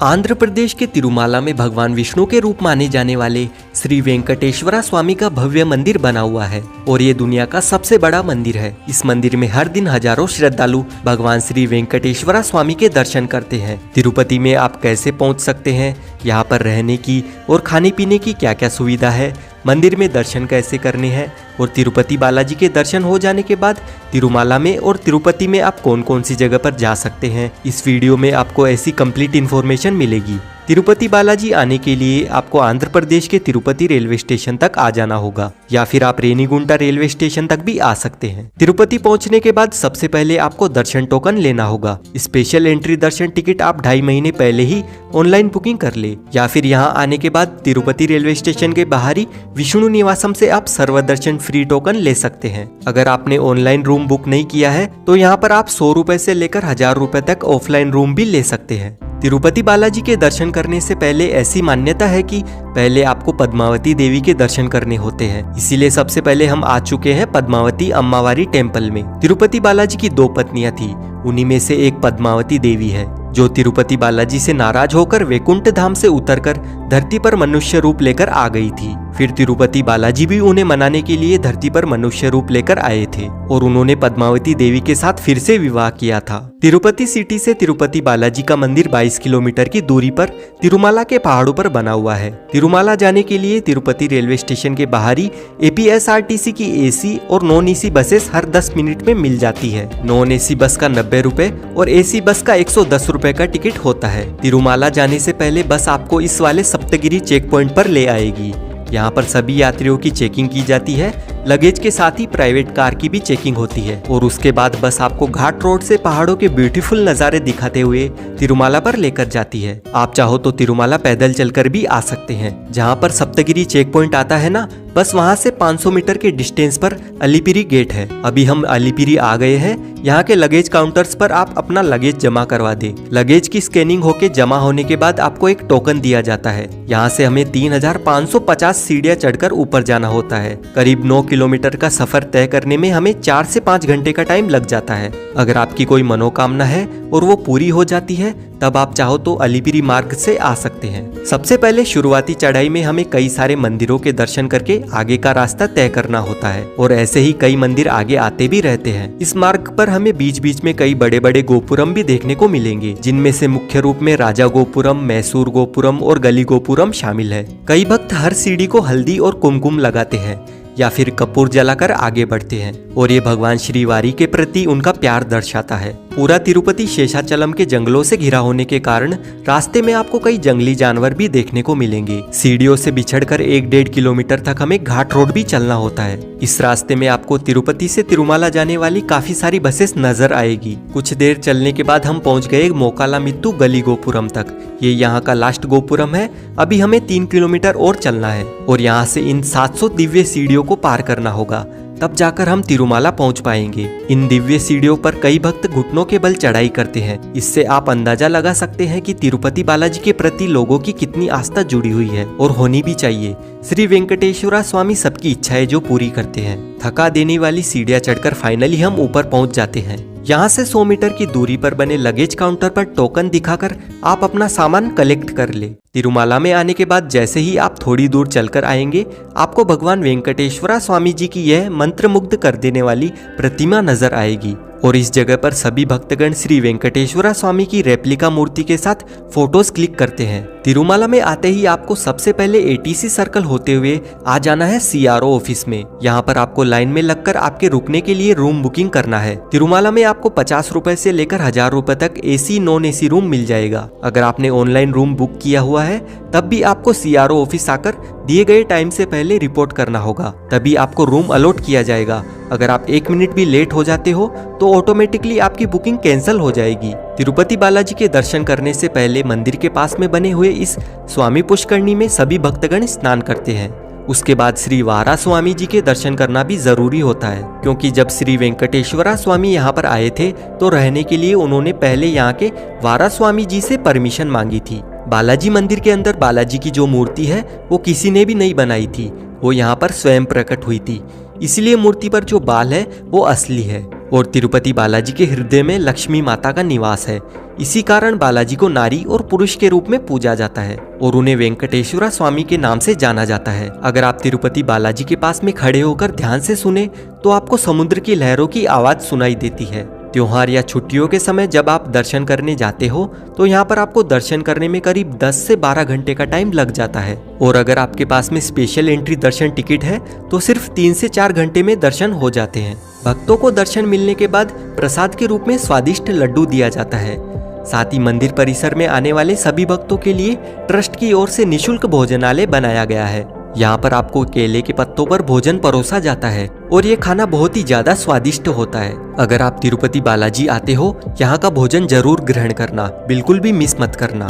आंध्र प्रदेश के तिरुमाला में भगवान विष्णु के रूप माने जाने वाले श्री वेंकटेश्वरा स्वामी का भव्य मंदिर बना हुआ है और ये दुनिया का सबसे बड़ा मंदिर है। इस मंदिर में हर दिन हजारों श्रद्धालु भगवान श्री वेंकटेश्वरा स्वामी के दर्शन करते हैं। तिरुपति में आप कैसे पहुंच सकते हैं, यहाँ पर रहने की और खाने पीने की क्या क्या सुविधा है, मंदिर में दर्शन कैसे करने हैं और तिरुपति बालाजी के दर्शन हो जाने के बाद तिरुमाला में और तिरुपति में आप कौन कौन सी जगह पर जा सकते हैं, इस वीडियो में आपको ऐसी कंप्लीट इन्फॉर्मेशन मिलेगी। तिरुपति बालाजी आने के लिए आपको आंध्र प्रदेश के तिरुपति रेलवे स्टेशन तक आ जाना होगा या फिर आप रेनीगुंटा रेलवे स्टेशन तक भी आ सकते हैं। तिरुपति पहुंचने के बाद सबसे पहले आपको दर्शन टोकन लेना होगा। स्पेशल एंट्री दर्शन टिकट आप 2.5 महीने पहले ही ऑनलाइन बुकिंग कर ले या फिर यहाँ आने के बाद तिरुपति रेलवे स्टेशन के बाहरी विष्णु निवासम से आप सर्वदर्शन फ्री टोकन ले सकते हैं। अगर आपने ऑनलाइन रूम बुक नहीं किया है तो यहाँ पर आप 100 रुपए से लेकर 1000 रुपए तक ऑफलाइन रूम भी ले सकते हैं। तिरुपति बालाजी के दर्शन करने से पहले ऐसी मान्यता है कि पहले आपको पद्मावती देवी के दर्शन करने होते हैं, इसीलिए सबसे पहले हम आ चुके हैं पद्मावती अम्मावारी टेम्पल में। तिरुपति बालाजी की 2 पत्नियां थी, उन्हीं में से एक पद्मावती देवी है जो तिरुपति बालाजी से नाराज होकर वैकुंठ धाम से उतरकर धरती पर मनुष्य रूप लेकर आ गई थी। फिर तिरुपति बालाजी भी उन्हें मनाने के लिए धरती पर मनुष्य रूप लेकर आए थे और उन्होंने पद्मावती देवी के साथ फिर से विवाह किया था। तिरुपति सिटी से तिरुपति बालाजी का मंदिर 22 किलोमीटर की दूरी पर तिरुमाला के पहाड़ों पर बना हुआ है। तिरुमाला जाने के लिए तिरुपति रेलवे स्टेशन के बाहरी APSRTC की AC और नॉन AC बसेस हर 10 मिनट में मिल जाती है। नॉन AC बस का 90 रुपए और AC बस का 110 रुपए का टिकट होता है। तिरुमाला जाने से पहले बस आपको इस वाले सप्तगिरी चेक पॉइंट पर ले आएगी। यहाँ पर सभी यात्रियों की चेकिंग की जाती है, लगेज के साथ ही प्राइवेट कार की भी चेकिंग होती है और उसके बाद बस आपको घाट रोड से पहाड़ों के ब्यूटीफुल नज़ारे दिखाते हुए तिरुमाला पर लेकर जाती है। आप चाहो तो तिरुमाला पैदल चलकर भी आ सकते हैं। जहाँ पर सप्तगिरी चेक पॉइंट आता है ना, बस वहाँ से 500 मीटर के डिस्टेंस पर अलीपिरी गेट है। अभी हम अलीपिरी आ गए हैं। यहाँ के लगेज काउंटर्स पर आप अपना लगेज जमा करवा दे। लगेज की स्कैनिंग होके जमा होने के बाद आपको एक टोकन दिया जाता है। यहाँ से हमें 3550 सीढ़ियाँ चढ़कर ऊपर जाना होता है। करीब 9 किलोमीटर का सफर तय करने में हमें 4 से 5 घंटे का टाइम लग जाता है। अगर आपकी कोई मनोकामना है और वो पूरी हो जाती है तब आप चाहो तो अलीपिरी मार्ग से आ सकते हैं। सबसे पहले शुरुआती चढ़ाई में हमें कई सारे मंदिरों के दर्शन करके आगे का रास्ता तय करना होता है और ऐसे ही कई मंदिर आगे आते भी रहते हैं। इस मार्ग पर हमें बीच बीच में कई बड़े बड़े गोपुरम भी देखने को मिलेंगे, जिनमें से मुख्य रूप में राजा गोपुरम, मैसूर गोपुरम और गली गोपुरम शामिल है। कई भक्त हर सीढ़ी को हल्दी और कुमकुम लगाते हैं या फिर कपूर जलाकर आगे बढ़ते हैं और ये भगवान श्रीवारी के प्रति उनका प्यार दर्शाता है। पूरा तिरुपति शेषाचलम के जंगलों से घिरा होने के कारण रास्ते में आपको कई जंगली जानवर भी देखने को मिलेंगे। सीढ़ियों से बिछड़कर 1-1.5 किलोमीटर तक हमें घाट रोड भी चलना होता है। इस रास्ते में आपको तिरुपति से तिरुमाला जाने वाली काफी सारी बसेस नजर आएगी। कुछ देर चलने के बाद हम पहुंच गए मोकालामित्तू गली गोपुरम तक। ये यहाँ का लास्ट गोपुरम है। अभी हमें 3 किलोमीटर और चलना है और यहाँ से इन 700 दिव्य सीढ़ियों को पार करना होगा, तब जाकर हम तिरुमाला पहुंच पाएंगे। इन दिव्य सीढ़ियों पर कई भक्त घुटनों के बल चढ़ाई करते हैं। इससे आप अंदाजा लगा सकते हैं कि तिरुपति बालाजी के प्रति लोगों की कितनी आस्था जुड़ी हुई है और होनी भी चाहिए। श्री वेंकटेश्वरा स्वामी सबकी इच्छाएं जो पूरी करते हैं। थका देने वाली सीढ़ियां चढ़कर फाइनली हम ऊपर पहुंच जाते हैं। यहाँ से 100 मीटर की दूरी पर बने लगेज काउंटर पर टोकन दिखाकर आप अपना सामान कलेक्ट कर ले। तिरुमाला में आने के बाद जैसे ही आप थोड़ी दूर चलकर आएंगे, आपको भगवान वेंकटेश्वरा स्वामी जी की यह मंत्रमुग्ध कर देने वाली प्रतिमा नजर आएगी और इस जगह पर सभी भक्तगण श्री वेंकटेश्वरा स्वामी की रेप्लिका मूर्ति के साथ फोटोज क्लिक करते हैं। तिरुमाला में आते ही आपको सबसे पहले ATC सर्कल होते हुए आ जाना है CRO ऑफिस में। यहाँ पर आपको लाइन में लगकर आपके रुकने के लिए रूम बुकिंग करना है। तिरुमाला में आपको 50 रुपए से लेकर 1000 रुपए तक AC नॉन AC रूम मिल जाएगा। अगर आपने ऑनलाइन रूम बुक किया हुआ है तब भी आपको CRO ऑफिस आकर दिए गए टाइम से पहले रिपोर्ट करना होगा, तभी आपको रूम अलॉट किया जाएगा। अगर आप 1 मिनट भी लेट हो जाते हो तो ऑटोमेटिकली आपकी बुकिंग कैंसिल हो जाएगी। तिरुपति बालाजी के दर्शन करने से पहले मंदिर के पास में बने हुए इस स्वामी पुष्करणी में सभी भक्तगण स्नान करते हैं। उसके बाद श्री वारा स्वामी जी के दर्शन करना भी जरूरी होता है, क्योंकि जब श्री वेंकटेश्वरा स्वामी यहाँ पर आए थे तो रहने के लिए उन्होंने पहले यहाँ के वारा स्वामी जी से परमिशन मांगी थी। बालाजी मंदिर के अंदर बालाजी की जो मूर्ति है वो किसी ने भी नहीं बनाई थी, वो यहाँ पर स्वयं प्रकट हुई थी। इसलिए मूर्ति पर जो बाल है वो असली है और तिरुपति बालाजी के हृदय में लक्ष्मी माता का निवास है। इसी कारण बालाजी को नारी और पुरुष के रूप में पूजा जाता है और उन्हें वेंकटेश्वरा स्वामी के नाम से जाना जाता है। अगर आप तिरुपति बालाजी के पास में खड़े होकर ध्यान से सुने तो आपको समुद्र की लहरों की आवाज सुनाई देती है। त्योहार या छुट्टियों के समय जब आप दर्शन करने जाते हो तो यहाँ पर आपको दर्शन करने में करीब 10 से 12 घंटे का टाइम लग जाता है और अगर आपके पास में स्पेशल एंट्री दर्शन टिकट है तो सिर्फ 3 से 4 घंटे में दर्शन हो जाते हैं। भक्तों को दर्शन मिलने के बाद प्रसाद के रूप में स्वादिष्ट लड्डू दिया जाता है। साथ ही मंदिर परिसर में आने वाले सभी भक्तों के लिए ट्रस्ट की ओर से निःशुल्क भोजनालय बनाया गया है। यहाँ पर आपको केले के पत्तों पर भोजन परोसा जाता है और ये खाना बहुत ही ज्यादा स्वादिष्ट होता है। अगर आप तिरुपति बालाजी आते हो यहाँ का भोजन जरूर ग्रहण करना, बिल्कुल भी मिस मत करना।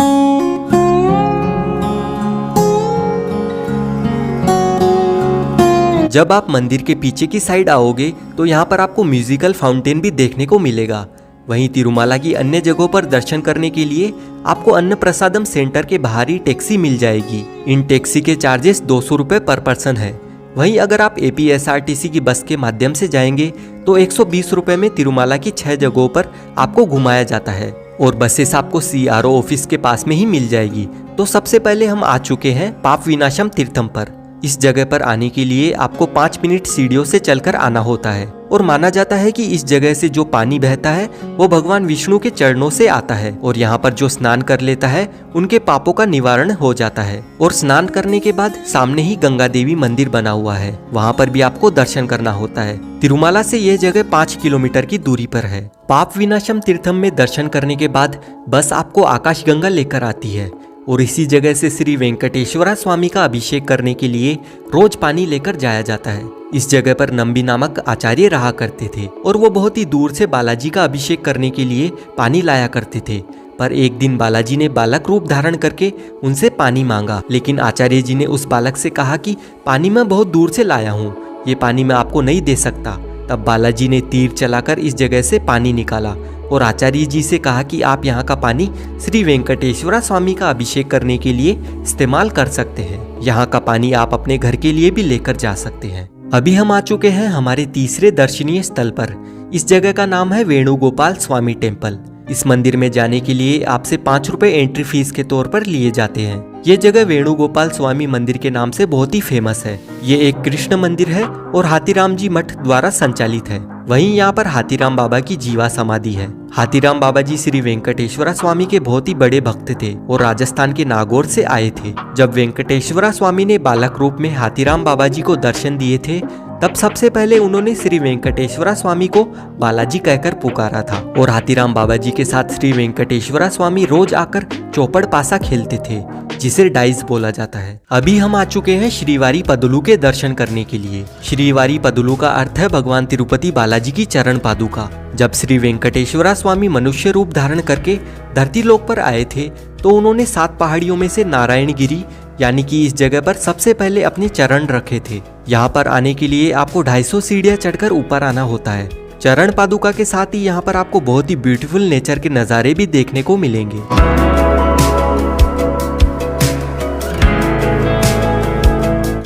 जब आप मंदिर के पीछे की साइड आओगे तो यहाँ पर आपको म्यूजिकल फाउंटेन भी देखने को मिलेगा। वहीं तिरुमाला की अन्य जगहों पर दर्शन करने के लिए आपको अन्न प्रसादम सेंटर के बाहर ही टैक्सी मिल जाएगी। इन टैक्सी के चार्जेस 200 रुपए पर पर्सन है। वहीं अगर आप APSRTC की बस के माध्यम से जाएंगे तो 120 रुपए में तिरुमाला की 6 जगहों पर आपको घुमाया जाता है और बसेस आपको CRO ऑफिस के पास में ही मिल जाएगी। तो सबसे पहले हम आ चुके हैं पाप विनाशम तीर्थम पर। इस जगह पर आने के लिए आपको 5 मिनट सीढ़ियों से चलकर आना होता है और माना जाता है कि इस जगह से जो पानी बहता है वो भगवान विष्णु के चरणों से आता है और यहाँ पर जो स्नान कर लेता है उनके पापों का निवारण हो जाता है। और स्नान करने के बाद सामने ही गंगा देवी मंदिर बना हुआ है, वहाँ पर भी आपको दर्शन करना होता है। तिरुमाला से यह जगह 5 किलोमीटर की दूरी पर है। पाप विनाशम तीर्थम में दर्शन करने के बाद बस आपको आकाश गंगा लेकर आती है और इसी जगह से श्री वेंकटेश्वरा स्वामी का अभिषेक करने के लिए रोज पानी लेकर जाया जाता है। इस जगह पर नंबी नामक आचार्य रहा करते थे और वो बहुत ही दूर से बालाजी का अभिषेक करने के लिए पानी लाया करते थे। पर एक दिन बालाजी ने बालक रूप धारण करके उनसे पानी मांगा, लेकिन आचार्य जी ने उस बालक से कहा कि पानी मैं बहुत दूर से लाया हूँ, ये पानी मैं आपको नहीं दे सकता। तब बालाजी ने तीर चलाकर इस जगह से पानी निकाला और आचार्य जी से कहा कि आप यहाँ का पानी श्री वेंकटेश्वरा स्वामी का अभिषेक करने के लिए इस्तेमाल कर सकते हैं। यहाँ का पानी आप अपने घर के लिए भी लेकर जा सकते हैं। अभी हम आ चुके हैं हमारे तीसरे दर्शनीय स्थल पर। इस जगह का नाम है वेणुगोपाल स्वामी टेम्पल। इस मंदिर में जाने के लिए आपसे 5 रुपए एंट्री फीस के तौर पर लिए जाते हैं। ये जगह वेणुगोपाल स्वामी मंदिर के नाम से बहुत ही फेमस है। ये एक कृष्ण मंदिर है और हाथीराम जी मठ द्वारा संचालित है। वहीं यहाँ पर हाथीराम बाबा की जीवा समाधि है। हाथीराम बाबा जी श्री वेंकटेश्वरा स्वामी के बहुत ही बड़े भक्त थे और राजस्थान के नागौर से आए थे। जब वेंकटेश्वरा स्वामी ने बालक रूप में हाथीराम बाबा जी को दर्शन दिए थे तब सबसे पहले उन्होंने श्री वेंकटेश्वरा स्वामी को बालाजी कहकर पुकारा था और हाथीराम बाबा जी के साथ श्री वेंकटेश्वरा स्वामी रोज आकर चौपड़ पासा खेलते थे, जिसे डाइस बोला जाता है। अभी हम आ चुके हैं श्रीवारी पदुलू के दर्शन करने के लिए। श्रीवारी पदुलू का अर्थ है भगवान तिरुपति बालाजी की चरण पादुका। जब श्री वेंकटेश्वरा स्वामी मनुष्य रूप धारण करके धरती लोक पर आए थे तो उन्होंने 7 पहाड़ियों में से नारायणगिरी यानी कि इस जगह पर सबसे पहले अपने चरण रखे थे। यहाँ पर आने के लिए आपको 250 सीढ़ियाँ चढ़कर ऊपर आना होता है। चरण पादुका के साथ ही यहाँ पर आपको बहुत ही ब्यूटीफुल नेचर के नज़ारे भी देखने को मिलेंगे।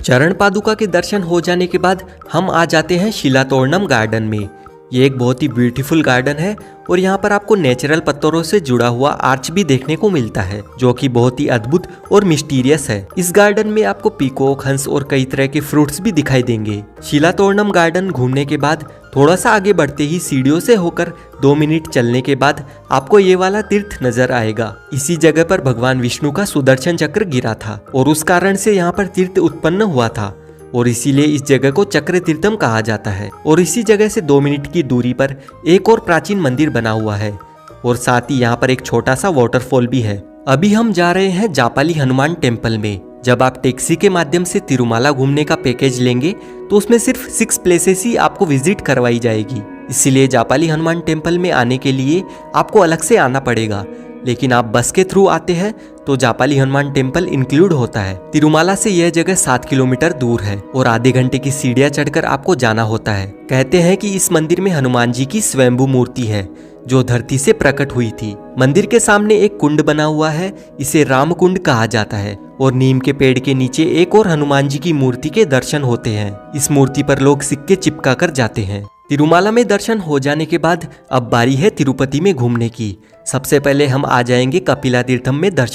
चरण पादुका के दर्शन हो जाने के बाद हम आ जाते हैं शिलातोरणम गार्डन में। ये एक बहुत ही ब्यूटीफुल गार्डन है और यहाँ पर आपको नेचुरल पत्थरों से जुड़ा हुआ आर्च भी देखने को मिलता है जो कि बहुत ही अद्भुत और मिस्टीरियस है। इस गार्डन में आपको पीकॉक, हंस और कई तरह के फ्रूट्स भी दिखाई देंगे। शिलातोरणम गार्डन घूमने के बाद थोड़ा सा आगे बढ़ते ही सीढ़ियों से होकर 2 मिनट चलने के बाद आपको ये वाला तीर्थ नजर आएगा। इसी जगह पर भगवान विष्णु का सुदर्शन चक्र गिरा था और उस कारण से यहाँ पर तीर्थ उत्पन्न हुआ था और इसीलिए इस जगह को चक्र तीर्थम कहा जाता है। और इसी जगह से 2 मिनट की दूरी पर एक और प्राचीन मंदिर बना हुआ है और साथ ही यहाँ पर एक छोटा सा वाटरफॉल भी है। अभी हम जा रहे हैं जापाली हनुमान टेम्पल में। जब आप टैक्सी के माध्यम से तिरुमाला घूमने का पैकेज लेंगे तो उसमें सिर्फ 6 प्लेसेस ही आपको विजिट करवाई जाएगी। इसीलिए जापाली हनुमान टेम्पल में आने के लिए आपको अलग से आना पड़ेगा, लेकिन आप बस के थ्रू आते हैं तो जापाली हनुमान टेम्पल इंक्लूड होता है। तिरुमाला से यह जगह 7 किलोमीटर दूर है और आधे घंटे की सीढ़ियां चढ़कर आपको जाना होता है। कहते हैं कि इस मंदिर में हनुमान जी की स्वयंभू मूर्ति है जो धरती से प्रकट हुई थी। मंदिर के सामने एक कुंड बना हुआ है, इसे राम कुंड कहा जाता है और नीम के पेड़ के नीचे एक और हनुमान जी की मूर्ति के दर्शन होते हैं। इस मूर्ति पर लोग सिक्के चिपका कर जाते हैं। तिरुमाला में दर्शन हो जाने के बाद अब बारी है तिरुपति में घूमने की। सबसे पहले हम आ जाएंगे कपिला तीर्थम में दर्शन